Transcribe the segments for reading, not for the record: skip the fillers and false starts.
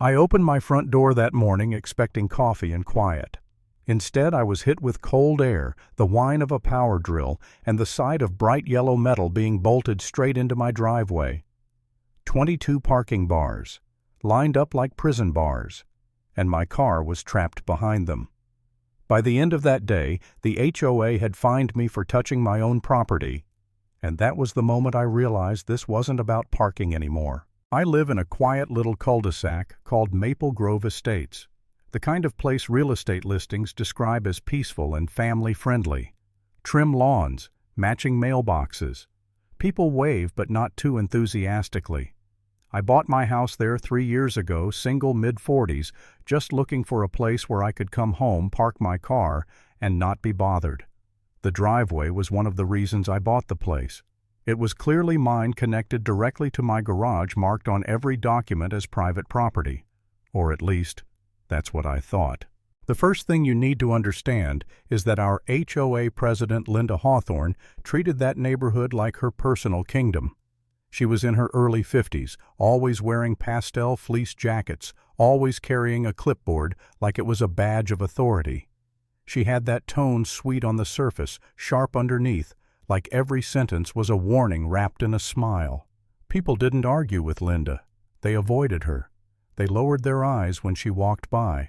I opened my front door that morning expecting coffee and quiet. Instead, I was hit with cold air, the whine of a power drill, and the sight of bright yellow metal being bolted straight into my driveway. 22 parking bars, lined up like prison bars, and my car was trapped behind them. By the end of that day, the HOA had fined me for touching my own property, and that was the moment I realized this wasn't about parking anymore. I live in a quiet little cul-de-sac called Maple Grove Estates, the kind of place real estate listings describe as peaceful and family-friendly. Trim lawns, matching mailboxes. People wave but not too enthusiastically. I bought my house there 3 years ago, single mid-40s, just looking for a place where I could come home, park my car, and not be bothered. The driveway was one of the reasons I bought the place. It was clearly mine, connected directly to my garage, marked on every document as private property. Or at least, that's what I thought. The first thing you need to understand is that our HOA president, Linda Hawthorne, treated that neighborhood like her personal kingdom. She was in her early 50s, always wearing pastel fleece jackets, always carrying a clipboard like it was a badge of authority. She had that tone sweet on the surface, sharp underneath, like every sentence was a warning wrapped in a smile. People didn't argue with Linda. They avoided her. They lowered their eyes when she walked by.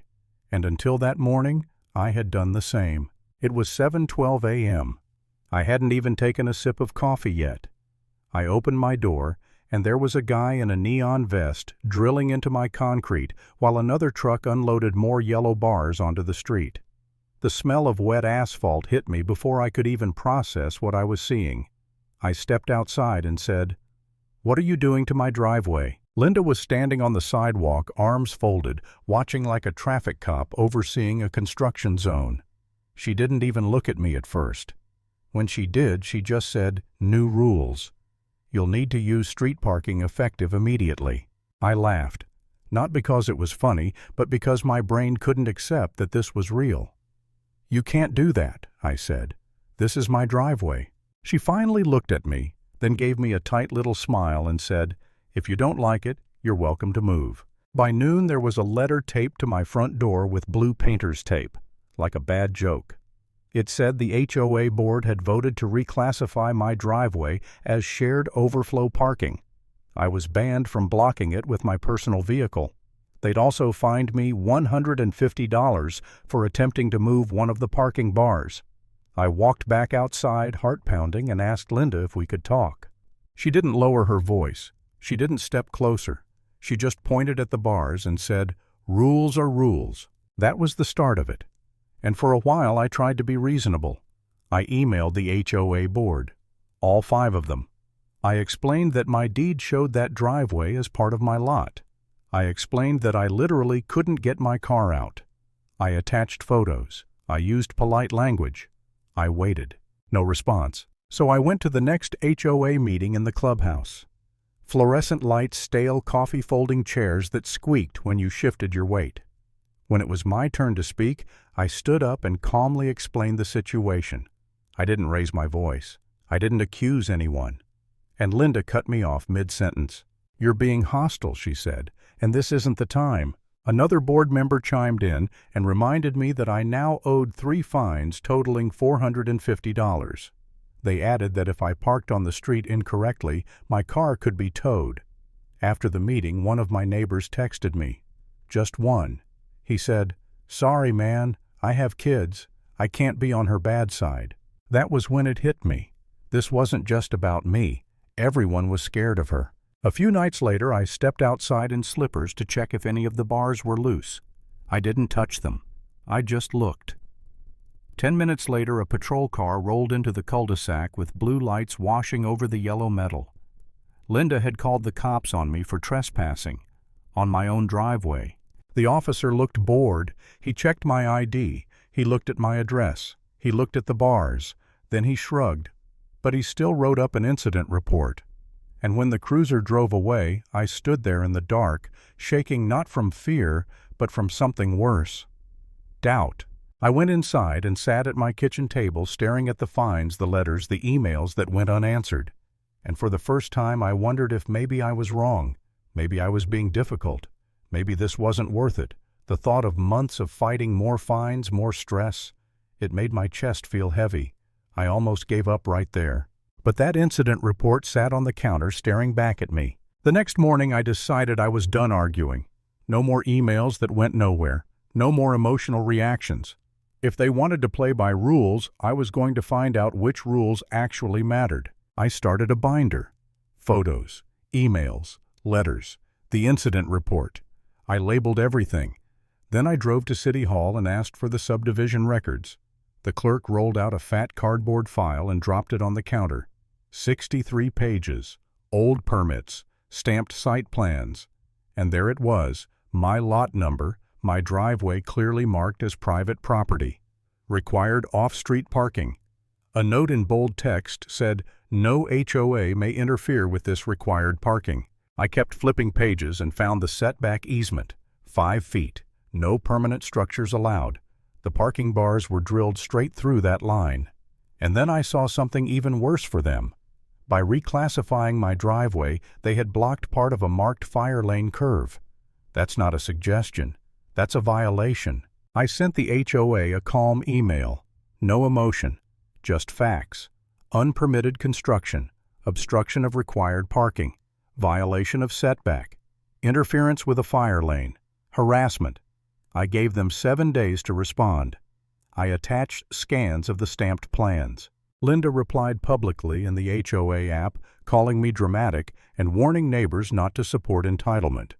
And until that morning, I had done the same. It was 7:12 a.m. I hadn't even taken a sip of coffee yet. I opened my door, and there was a guy in a neon vest drilling into my concrete while another truck unloaded more yellow bars onto the street. The smell of wet asphalt hit me before I could even process what I was seeing. I stepped outside and said, "What are you doing to my driveway?" Linda was standing on the sidewalk, arms folded, watching like a traffic cop overseeing a construction zone. She didn't even look at me at first. When she did, she just said, "New rules. You'll need to use street parking effective immediately." I laughed, not because it was funny, but because my brain couldn't accept that this was real. "You can't do that," I said. "This is my driveway." She finally looked at me, then gave me a tight little smile and said, "If you don't like it, you're welcome to move." By noon, there was a letter taped to my front door with blue painter's tape, like a bad joke. It said the HOA board had voted to reclassify my driveway as shared overflow parking. I was banned from blocking it with my personal vehicle. They'd also fined me $150 for attempting to move one of the parking bars. I walked back outside, heart pounding, and asked Linda if we could talk. She didn't lower her voice. She didn't step closer. She just pointed at the bars and said, "Rules are rules." That was the start of it. And for a while I tried to be reasonable. I emailed the HOA board, all 5 of them. I explained that my deed showed that driveway as part of my lot. I explained that I literally couldn't get my car out. I attached photos. I used polite language. I waited. No response. So I went to the next HOA meeting in the clubhouse. Fluorescent lights, stale coffee folding chairs that squeaked when you shifted your weight. When it was my turn to speak, I stood up and calmly explained the situation. I didn't raise my voice. I didn't accuse anyone. And Linda cut me off mid-sentence. "You're being hostile," she said, "and this isn't the time." Another board member chimed in and reminded me that I now owed 3 fines totaling $450. They added that if I parked on the street incorrectly, my car could be towed. After the meeting, one of my neighbors texted me. Just one. He said, "Sorry, man, I have kids. I can't be on her bad side." That was when it hit me. This wasn't just about me. Everyone was scared of her. A few nights later, I stepped outside in slippers to check if any of the bars were loose. I didn't touch them. I just looked. 10 minutes later, a patrol car rolled into the cul-de-sac with blue lights washing over the yellow metal. Linda had called the cops on me for trespassing, on my own driveway. The officer looked bored. He checked my ID. He looked at my address. He looked at the bars. Then he shrugged. But he still wrote up an incident report. And when the cruiser drove away, I stood there in the dark, shaking not from fear, but from something worse. Doubt. I went inside and sat at my kitchen table staring at the fines, the letters, the emails that went unanswered. And for the first time I wondered if maybe I was wrong. Maybe I was being difficult. Maybe this wasn't worth it. The thought of months of fighting, more fines, more stress, it made my chest feel heavy. I almost gave up right there. But that incident report sat on the counter staring back at me. The next morning I decided I was done arguing. No more emails that went nowhere. No more emotional reactions. If they wanted to play by rules, I was going to find out which rules actually mattered. I started a binder. Photos, emails, letters, the incident report. I labeled everything. Then I drove to City Hall and asked for the subdivision records. The clerk rolled out a fat cardboard file and dropped it on the counter. 63 pages, old permits, stamped site plans. And there it was, my lot number, my driveway clearly marked as private property. Required off-street parking. A note in bold text said, "No HOA may interfere with this required parking." I kept flipping pages and found the setback easement, 5 feet. No permanent structures allowed. The parking bars were drilled straight through that line. And then I saw something even worse for them. By reclassifying my driveway, they had blocked part of a marked fire lane curve. That's not a suggestion. That's a violation. I sent the HOA a calm email. No emotion, just facts. Unpermitted construction, obstruction of required parking, violation of setback, interference with a fire lane, harassment. I gave them 7 days to respond. I attached scans of the stamped plans. Linda replied publicly in the HOA app, calling me dramatic and warning neighbors not to support entitlement.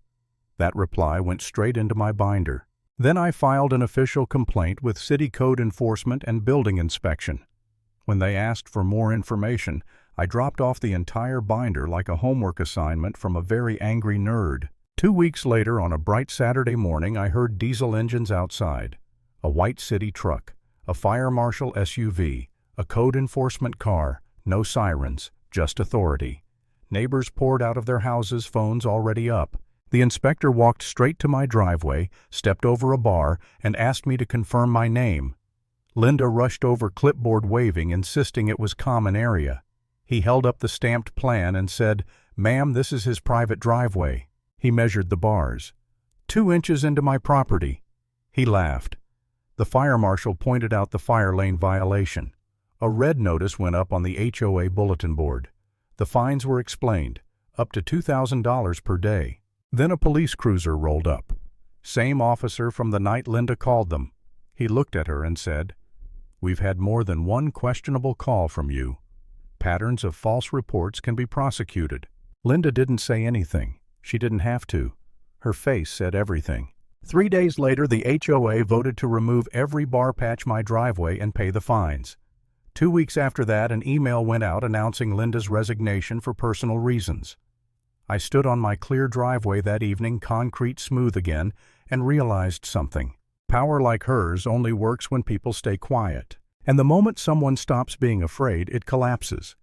That reply went straight into my binder. Then I filed an official complaint with City Code Enforcement and Building Inspection. When they asked for more information, I dropped off the entire binder like a homework assignment from a very angry nerd. 2 weeks later, on a bright Saturday morning, I heard diesel engines outside. A white city truck, a fire marshal SUV, a code enforcement car, no sirens, just authority. Neighbors poured out of their houses, phones already up. The inspector walked straight to my driveway, stepped over a bar, and asked me to confirm my name. Linda rushed over, clipboard waving, insisting it was common area. He held up the stamped plan and said, "Ma'am, this is his private driveway." He measured the bars. 2 inches into my property. He laughed. The fire marshal pointed out the fire lane violation. A red notice went up on the HOA bulletin board. The fines were explained, up to $2,000 per day. Then a police cruiser rolled up. Same officer from the night Linda called them. He looked at her and said, "We've had more than one questionable call from you. Patterns of false reports can be prosecuted." Linda didn't say anything. She didn't have to. Her face said everything. 3 days later, the HOA voted to remove every bar patch my driveway and pay the fines. 2 weeks after that, an email went out announcing Linda's resignation for personal reasons. I stood on my clear driveway that evening, concrete smooth again, and realized something. Power like hers only works when people stay quiet. And the moment someone stops being afraid, it collapses.